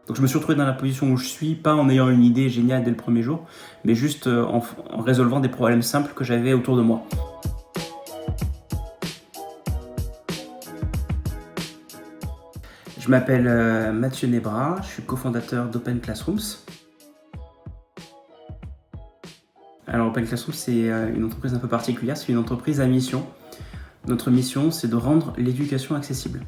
Donc je me suis retrouvé dans la position où je suis, pas en ayant une idée géniale dès le premier jour, mais juste en résolvant des problèmes simples que j'avais autour de moi. Je m'appelle Mathieu Nebra, je suis cofondateur d'Open Classrooms. Alors Open Classrooms, c'est une entreprise un peu particulière, c'est une entreprise à mission. Notre mission, c'est de rendre l'éducation accessible.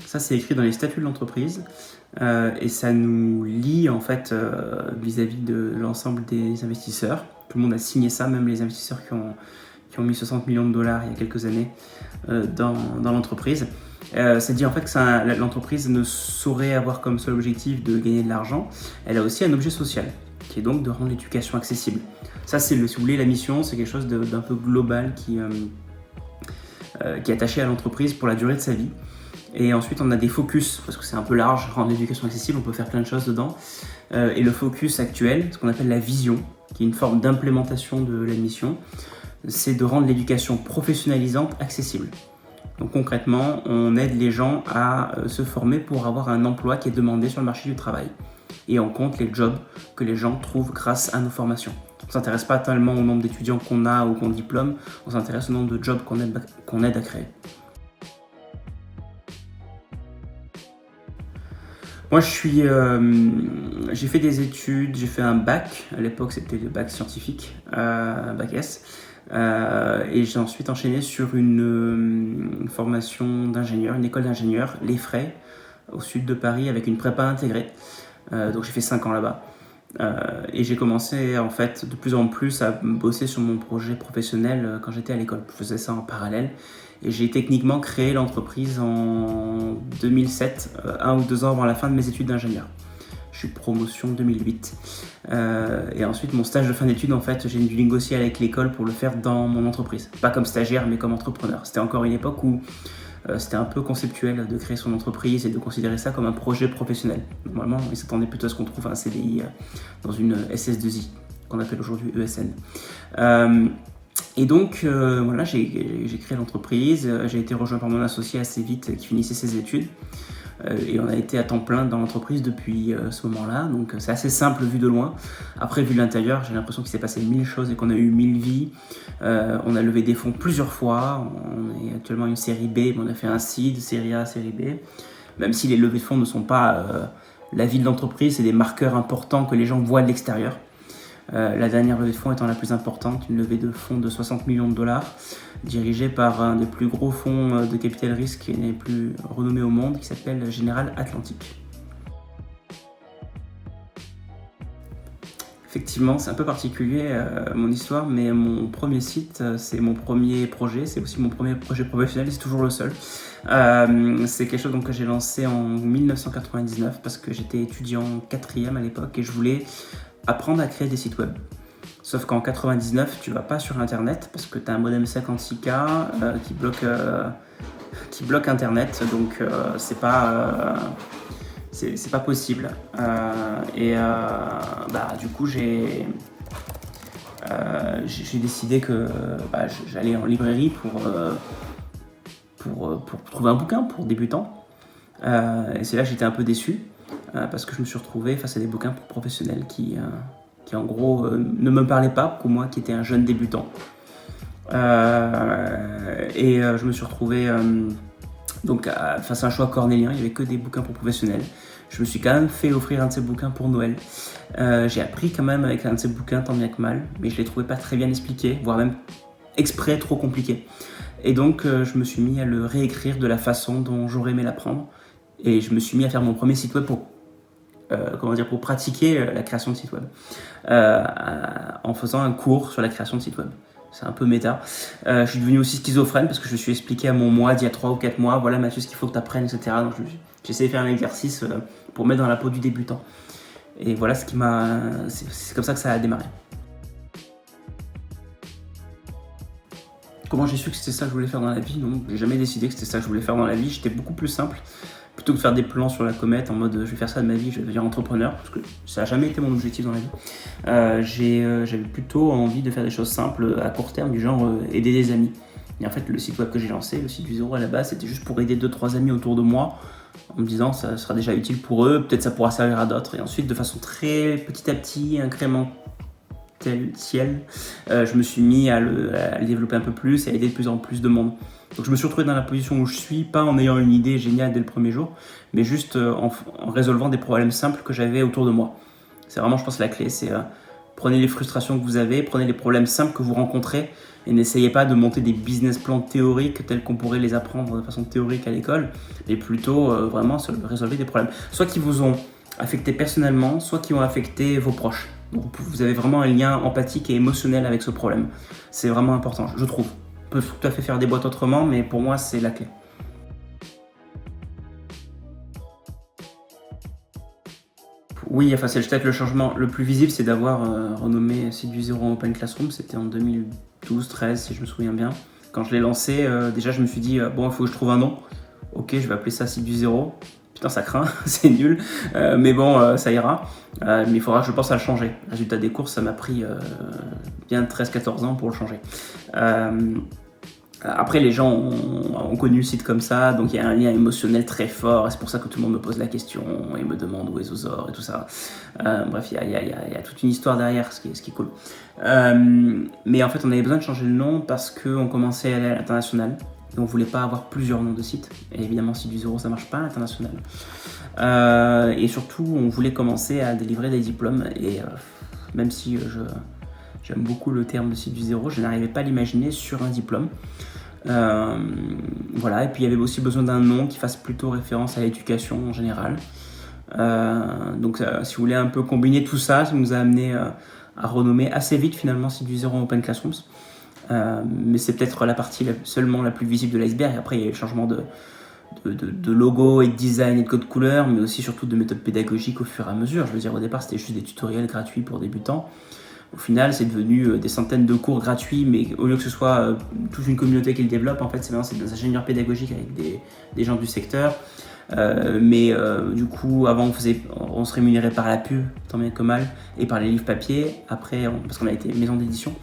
Ça, c'est écrit dans les statuts de l'entreprise et ça nous lie en fait vis-à-vis de l'ensemble des investisseurs. Tout le monde a signé ça, même les investisseurs qui ont mis 60 millions de dollars il y a quelques années dans l'entreprise. Ça dit en fait que l'entreprise ne saurait avoir comme seul objectif de gagner de l'argent. Elle a aussi un objet social, qui est donc de rendre l'éducation accessible. Ça, c'est si vous voulez, la mission, c'est quelque chose d'un peu global qui est attaché à l'entreprise pour la durée de sa vie. Et ensuite, on a des focus, parce que c'est un peu large, rendre l'éducation accessible, on peut faire plein de choses dedans. Et le focus actuel, ce qu'on appelle la vision, qui est une forme d'implémentation de la mission, c'est de rendre l'éducation professionnalisante accessible. Donc concrètement, on aide les gens à se former pour avoir un emploi qui est demandé sur le marché du travail. Et on compte les jobs que les gens trouvent grâce à nos formations. On ne s'intéresse pas tellement au nombre d'étudiants qu'on a ou qu'on diplôme, on s'intéresse au nombre de jobs qu'on aide à créer. Moi, j'ai fait des études, j'ai fait un bac. À l'époque, c'était le bac scientifique, bac S. Et j'ai ensuite enchaîné sur une formation d'ingénieur, une école d'ingénieur, Les Frais, au sud de Paris, avec une prépa intégrée. Donc j'ai fait 5 ans là-bas. Et j'ai commencé en fait de plus en plus à bosser sur mon projet professionnel quand j'étais à l'école. Je faisais ça en parallèle. Et j'ai techniquement créé l'entreprise en 2007, 1 ou 2 ans avant la fin de mes études d'ingénieur. Je suis promotion 2008. Et ensuite, mon stage de fin d'études, en fait, j'ai dû négocier avec l'école pour le faire dans mon entreprise. Pas comme stagiaire, mais comme entrepreneur. C'était encore une époque où c'était un peu conceptuel de créer son entreprise et de considérer ça comme un projet professionnel. Normalement, ils s'attendaient plutôt à ce qu'on trouve un CDI dans une SS2I, qu'on appelle aujourd'hui ESN. Et donc, voilà, j'ai créé l'entreprise, j'ai été rejoint par mon associé assez vite qui finissait ses études. Et on a été à temps plein dans l'entreprise depuis ce moment-là, donc c'est assez simple vu de loin. Après, vu de l'intérieur, j'ai l'impression qu'il s'est passé 1000 choses et qu'on a eu 1000 vies. On a levé des fonds plusieurs fois, on est actuellement une série B, mais on a fait un seed, série A, série B. Même si les levées de fonds ne sont pas la vie de l'entreprise, c'est des marqueurs importants que les gens voient de l'extérieur. La dernière levée de fonds étant la plus importante, une levée de fonds de 60 millions de dollars, dirigée par un des plus gros fonds de capital risque et les plus renommés au monde, qui s'appelle General Atlantic. Effectivement, c'est un peu particulier mon histoire, mais mon premier site, c'est mon premier projet, c'est aussi mon premier projet professionnel, et c'est toujours le seul. C'est quelque chose donc, que j'ai lancé en 1999 parce que j'étais étudiant 4e à l'époque et je voulais apprendre à créer des sites web. Sauf qu'en 99, tu vas pas sur internet parce que tu as un modem 56K qui bloque internet, donc c'est pas possible. Du coup, j'ai décidé que j'allais en librairie pour trouver un bouquin pour débutants. Et c'est là que j'étais un peu déçu. Parce que je me suis retrouvé face à des bouquins pour professionnels qui en gros ne me parlaient pas pour moi qui étais un jeune débutant. Je me suis retrouvé face à un choix cornélien, il n'y avait que des bouquins pour professionnels. Je me suis quand même fait offrir un de ces bouquins pour Noël. J'ai appris quand même avec un de ces bouquins tant bien que mal, mais je ne les trouvais pas très bien expliqués, voire même exprès trop compliqués. Et donc je me suis mis à le réécrire de la façon dont j'aurais aimé l'apprendre. Et je me suis mis à faire mon premier site web pour pratiquer la création de site web en faisant un cours sur la création de site web. C'est un peu méta. Je suis devenu aussi schizophrène parce que je me suis expliqué à mon moi d'il y a 3 ou 4 mois, voilà Mathieu, ce qu'il faut que tu apprennes, etc. Donc j'ai essayé de faire un exercice pour mettre dans la peau du débutant. Et voilà c'est comme ça que ça a démarré. Comment j'ai su que c'était ça que je voulais faire dans la vie? Non, j'ai jamais décidé que c'était ça que je voulais faire dans la vie. J'étais beaucoup plus simple. Plutôt que de faire des plans sur la comète en mode je vais faire ça de ma vie, je vais devenir entrepreneur, parce que ça n'a jamais été mon objectif dans la vie. J'avais plutôt envie de faire des choses simples à court terme, du genre aider des amis. Et en fait, le site web que j'ai lancé, le site du zéro à la base, c'était juste pour aider 2-3 amis autour de moi en me disant ça sera déjà utile pour eux, peut-être ça pourra servir à d'autres. Et ensuite, de façon très petit à petit, incrémentelle, je me suis mis à le développer un peu plus et à aider de plus en plus de monde. Donc je me suis retrouvé dans la position où je suis, pas en ayant une idée géniale dès le premier jour, mais juste en résolvant des problèmes simples que j'avais autour de moi. C'est vraiment, je pense, la clé, c'est prenez les frustrations que vous avez, prenez les problèmes simples que vous rencontrez et n'essayez pas de monter des business plans théoriques tels qu'on pourrait les apprendre de façon théorique à l'école, mais plutôt vraiment résolver des problèmes, soit qui vous ont affecté personnellement, soit qui ont affecté vos proches. Donc vous avez vraiment un lien empathique et émotionnel avec ce problème. C'est vraiment important, je trouve. On peut tout à fait faire des boîtes autrement, mais pour moi, c'est la clé. Oui, enfin, c'est peut-être le changement le plus visible, c'est d'avoir renommé Seed2Zero en Open Classroom. C'était en 2012-13, si je me souviens bien. Quand je l'ai lancé, déjà, je me suis dit, bon, il faut que je trouve un nom. Ok, je vais appeler ça Seed2Zero. Putain, ça craint, c'est nul. Mais bon, ça ira. Mais il faudra, je pense, à le changer. Résultat des courses, ça m'a pris bien 13-14 ans pour le changer. Après, les gens ont connu le site comme ça, donc il y a un lien émotionnel très fort, et c'est pour ça que tout le monde me pose la question et me demande où est Zozor et tout ça. Bref, il y a toute une histoire derrière, ce qui est cool. Mais en fait, on avait besoin de changer le nom parce qu'on commençait à aller à l'international, et on voulait pas avoir plusieurs noms de sites. Et évidemment, Seed2Zero, ça marche pas à l'international. Et surtout, on voulait commencer à délivrer des diplômes, et même si j'aime beaucoup le terme de Seed2Zero, je n'arrivais pas à l'imaginer sur un diplôme. Voilà, et puis il y avait aussi besoin d'un nom qui fasse plutôt référence à l'éducation en général. Donc si vous voulez un peu combiner tout ça, ça nous a amené à renommer assez vite finalement Seed2Zero en Open Classrooms. Mais c'est peut-être la partie seulement la plus visible de l'iceberg. Après il y a eu le changement de logo et de design et de code couleur, mais aussi surtout de méthode pédagogique au fur et à mesure. Je veux dire, au départ c'était juste des tutoriels gratuits pour débutants. Au final, c'est devenu des centaines de cours gratuits, mais au lieu que ce soit toute une communauté qui le développe, en fait, c'est des ingénieurs pédagogiques avec des gens du secteur. Du coup, avant, on se rémunérait par la pub, tant bien que mal, et par les livres papier. Après, parce qu'on a été maison d'édition.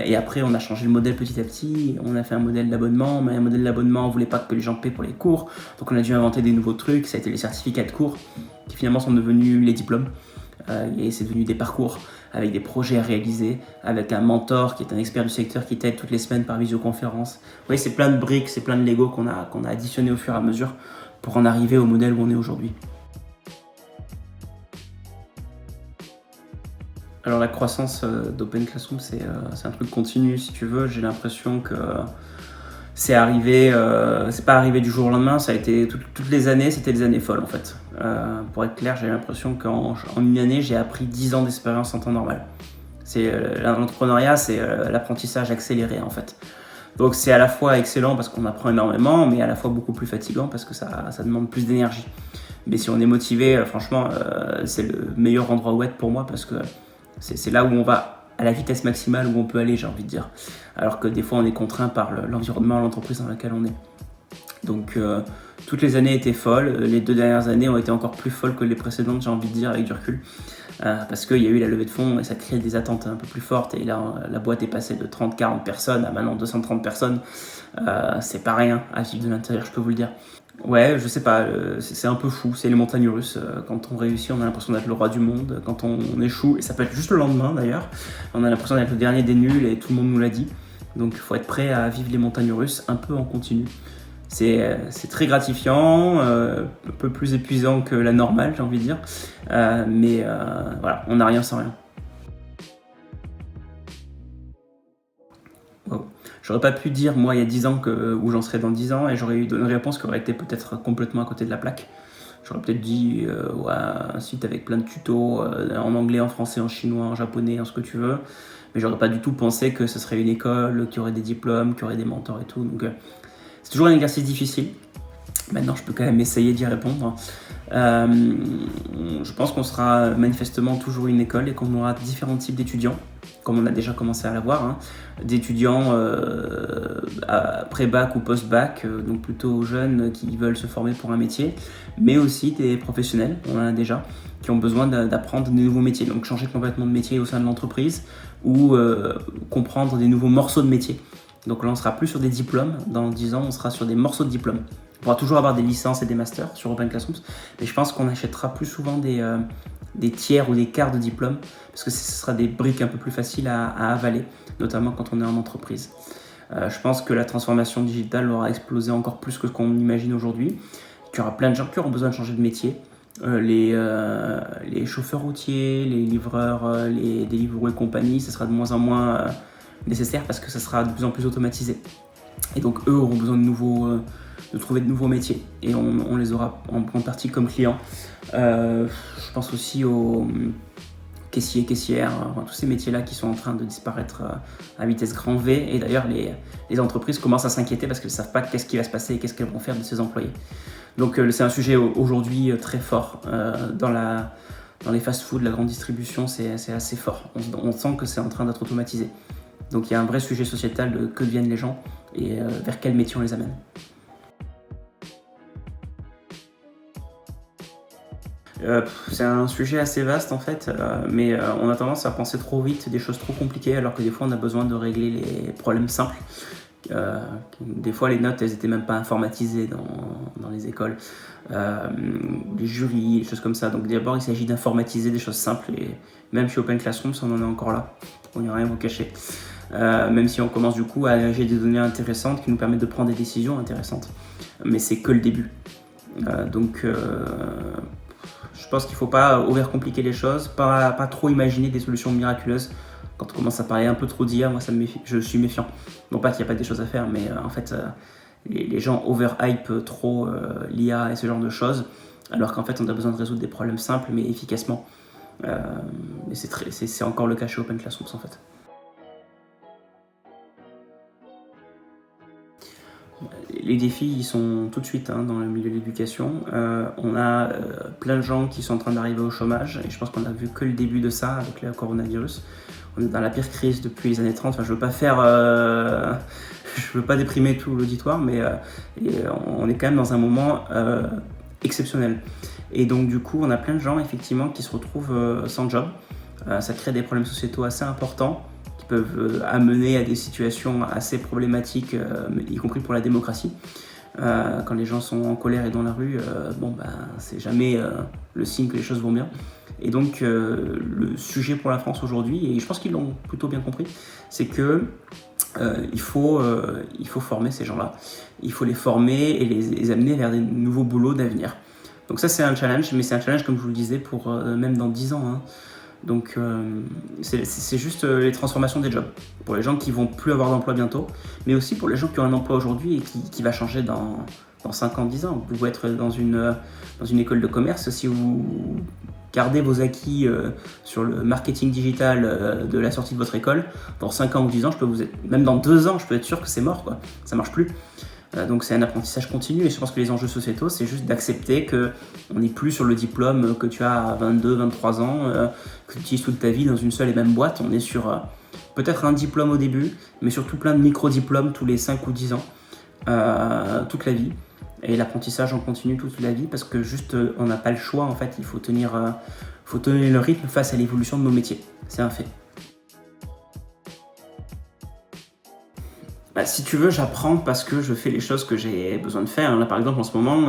Et après, on a changé le modèle petit à petit. On a fait un modèle d'abonnement, mais un modèle d'abonnement, on voulait pas que les gens paient pour les cours. Donc, on a dû inventer des nouveaux trucs. Ça a été les certificats de cours, qui finalement sont devenus les diplômes. Et c'est devenu des parcours avec des projets à réaliser, avec un mentor qui est un expert du secteur qui t'aide toutes les semaines par visioconférence. Vous voyez, c'est plein de briques, c'est plein de Lego qu'on a additionné au fur et à mesure pour en arriver au modèle où on est aujourd'hui. Alors la croissance d'Open Classroom, c'est un truc continu si tu veux. J'ai l'impression que c'est pas arrivé du jour au lendemain, ça a été toutes les années, c'était des années folles en fait. Pour être clair, j'ai l'impression qu'en une année, j'ai appris 10 ans d'expérience en temps normal. L'entrepreneuriat, c'est l'apprentissage accéléré en fait. Donc c'est à la fois excellent parce qu'on apprend énormément, mais à la fois beaucoup plus fatigant parce que ça demande plus d'énergie. Mais si on est motivé, franchement, c'est le meilleur endroit où être pour moi parce que c'est là où on va à la vitesse maximale où on peut aller, j'ai envie de dire. Alors que des fois, on est contraint par l'environnement, l'entreprise dans laquelle on est. Donc, toutes les années étaient folles. Les 2 dernières années ont été encore plus folles que les précédentes, j'ai envie de dire, avec du recul. Parce qu'il y a eu la levée de fonds et ça crée des attentes un peu plus fortes. Et là, la boîte est passée de 30-40 personnes à maintenant 230 personnes. C'est pas rien à vivre de l'intérieur, je peux vous le dire. Ouais, je sais pas, c'est un peu fou, c'est les montagnes russes. Quand on réussit, on a l'impression d'être le roi du monde. Quand on échoue, et ça peut être juste le lendemain d'ailleurs, on a l'impression d'être le dernier des nuls et tout le monde nous l'a dit. Donc il faut être prêt à vivre les montagnes russes un peu en continu. C'est très gratifiant, un peu plus épuisant que la normale, j'ai envie de dire. Voilà, on n'a rien sans rien. Wow. J'aurais pas pu dire, moi, il y a 10 ans où j'en serais dans 10 ans, et j'aurais eu une réponse qui aurait été peut-être complètement à côté de la plaque. J'aurais peut-être dit un site avec plein de tutos en anglais, en français, en chinois, en japonais, en ce que tu veux. Mais j'aurais pas du tout pensé que ce serait une école qui aurait des diplômes, qui aurait des mentors et tout. Donc c'est toujours un exercice difficile. Maintenant, je peux quand même essayer d'y répondre. Je pense qu'on sera manifestement toujours une école et qu'on aura différents types d'étudiants, comme on a déjà commencé à l'avoir, d'étudiants pré-bac ou post-bac, donc plutôt jeunes qui veulent se former pour un métier, mais aussi des professionnels, on en a déjà, qui ont besoin d'apprendre des nouveaux métiers, donc changer complètement de métier au sein de l'entreprise ou comprendre des nouveaux morceaux de métier. Donc là, on sera plus sur des diplômes, dans 10 ans, on sera sur des morceaux de diplômes. pourra toujours avoir des licences et des masters sur Open Classrooms, mais je pense qu'on achètera plus souvent des tiers ou des quarts de diplôme, parce que ce sera des briques un peu plus faciles à avaler, notamment quand on est en entreprise. Je pense que la transformation digitale aura explosé encore plus que ce qu'on imagine aujourd'hui, qu'il y aura plein de gens qui auront besoin de changer de métier. Les chauffeurs routiers, les livreurs, les Deliveroo et compagnie, ça sera de moins en moins nécessaire parce que ça sera de plus en plus automatisé. Et donc eux auront besoin de trouver de nouveaux métiers et on les aura en grande partie comme clients. Je pense aussi aux caissiers, caissières, tous ces métiers-là qui sont en train de disparaître à vitesse grand V. Et d'ailleurs, les entreprises commencent à s'inquiéter parce qu'elles ne savent pas qu'est-ce qui va se passer et qu'est-ce qu'elles vont faire de ces employés. Donc c'est un sujet aujourd'hui très fort. Dans les fast-foods, la grande distribution, c'est assez fort. On sent que c'est en train d'être automatisé. Donc il y a un vrai sujet sociétal de que deviennent les gens et vers quel métier on les amène. C'est un sujet assez vaste en fait, mais on a tendance à penser trop vite des choses trop compliquées alors que des fois on a besoin de régler les problèmes simples. Des fois les notes elles étaient même pas informatisées dans les écoles, les jurys, des choses comme ça. Donc d'abord il s'agit d'informatiser des choses simples et même chez Open Classrooms on en est encore là, on n'y a rien à vous cacher. Même si on commence du coup à agréger des données intéressantes qui nous permettent de prendre des décisions intéressantes, mais c'est que le début. Donc je pense qu'il ne faut pas overcompliquer les choses, pas trop imaginer des solutions miraculeuses. Quand on commence à parler un peu trop d'IA, moi je suis méfiant. Non pas qu'il n'y a pas des choses à faire, mais en fait les gens overhype trop l'IA et ce genre de choses, alors qu'en fait on a besoin de résoudre des problèmes simples mais efficacement. Mais c'est encore le cas chez Open Classrooms en fait. Les défis, ils sont tout de suite dans le milieu de l'éducation. On a plein de gens qui sont en train d'arriver au chômage et je pense qu'on a vu que le début de ça avec le coronavirus. On est dans la pire crise depuis les années 30. Enfin, je veux pas déprimer tout l'auditoire, mais on est quand même dans un moment exceptionnel. Et donc du coup, on a plein de gens effectivement qui se retrouvent sans job. Ça crée des problèmes sociétaux assez importants qui peuvent amener à des situations assez problématiques, y compris pour la démocratie. Quand les gens sont en colère et dans la rue, c'est jamais le signe que les choses vont bien. Et donc le sujet pour la France aujourd'hui, et je pense qu'ils l'ont plutôt bien compris, c'est que il faut former ces gens-là. Il faut les former et les amener vers des nouveaux boulots d'avenir. Donc ça c'est un challenge, mais c'est un challenge comme je vous le disais pour même dans 10 ans. Donc c'est juste les transformations des jobs pour les gens qui vont plus avoir d'emploi bientôt, mais aussi pour les gens qui ont un emploi aujourd'hui et qui va changer dans 5 ans, 10 ans. Vous pouvez être dans une école de commerce, si vous gardez vos acquis sur le marketing digital de la sortie de votre école, dans 5 ans ou 10 ans, même dans 2 ans, je peux être sûr que c'est mort, quoi. Ça marche plus. Donc c'est un apprentissage continu et je pense que les enjeux sociétaux, c'est juste d'accepter qu'on n'est plus sur le diplôme que tu as à 22, 23 ans, que tu utilises toute ta vie dans une seule et même boîte. On est sur peut-être un diplôme au début, mais surtout plein de micro-diplômes tous les 5 ou 10 ans, toute la vie. Et l'apprentissage en continue toute la vie parce que juste on n'a pas le choix en fait, il faut tenir le rythme face à l'évolution de nos métiers. C'est un fait. Si tu veux, j'apprends parce que je fais les choses que j'ai besoin de faire. Là, par exemple, en ce moment,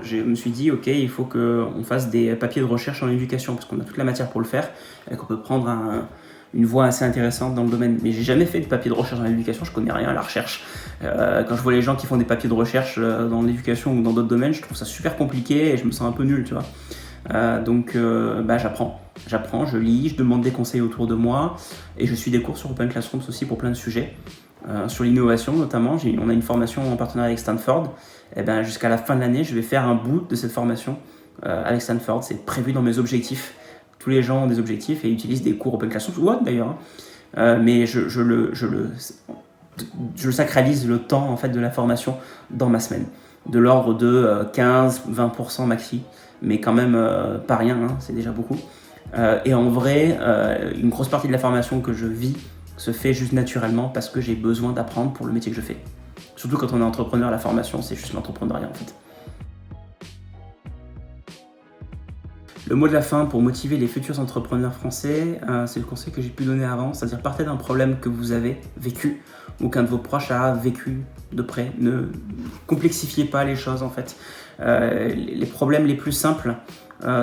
je me suis dit, ok, il faut qu'on fasse des papiers de recherche en éducation parce qu'on a toute la matière pour le faire et qu'on peut prendre une voie assez intéressante dans le domaine. Mais j'ai jamais fait de papier de recherche en éducation, je connais rien à la recherche. Quand je vois les gens qui font des papiers de recherche dans l'éducation ou dans d'autres domaines, je trouve ça super compliqué et je me sens un peu nul, tu vois. Donc, j'apprends, je lis, je demande des conseils autour de moi et je suis des cours sur Open Classrooms aussi pour plein de sujets. Sur l'innovation notamment, on a une formation en partenariat avec Stanford. Et jusqu'à la fin de l'année, je vais faire un bout de cette formation avec Stanford. C'est prévu dans mes objectifs. Tous les gens ont des objectifs et utilisent des cours Open Classrooms ou autres d'ailleurs. Mais je le sacralise le temps en fait de la formation dans ma semaine, de l'ordre de 15-20% maxi, mais quand même pas rien, c'est déjà beaucoup. Et en vrai, une grosse partie de la formation que je vis se fait juste naturellement parce que j'ai besoin d'apprendre pour le métier que je fais. Surtout quand on est entrepreneur, la formation, c'est juste l'entrepreneuriat en fait. Le mot de la fin pour motiver les futurs entrepreneurs français, c'est le conseil que j'ai pu donner avant, c'est-à-dire partez d'un problème que vous avez vécu ou qu'un de vos proches a vécu de près. Ne complexifiez pas les choses en fait. Les problèmes les plus simples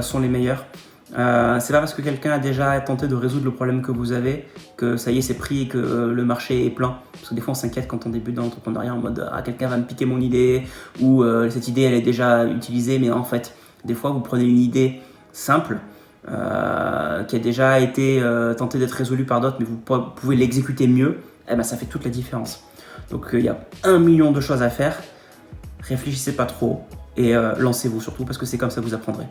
sont les meilleurs. C'est pas parce que quelqu'un a déjà tenté de résoudre le problème que vous avez que ça y est c'est pris et que le marché est plein. Parce que des fois on s'inquiète quand on débute dans l'entrepreneuriat en mode quelqu'un va me piquer mon idée ou cette idée elle est déjà utilisée, mais en fait des fois vous prenez une idée simple qui a déjà été tentée d'être résolue par d'autres mais vous pouvez l'exécuter mieux, et ben ça fait toute la différence. Donc il y a 1 million de choses à faire, réfléchissez pas trop et lancez-vous surtout parce que c'est comme ça que vous apprendrez.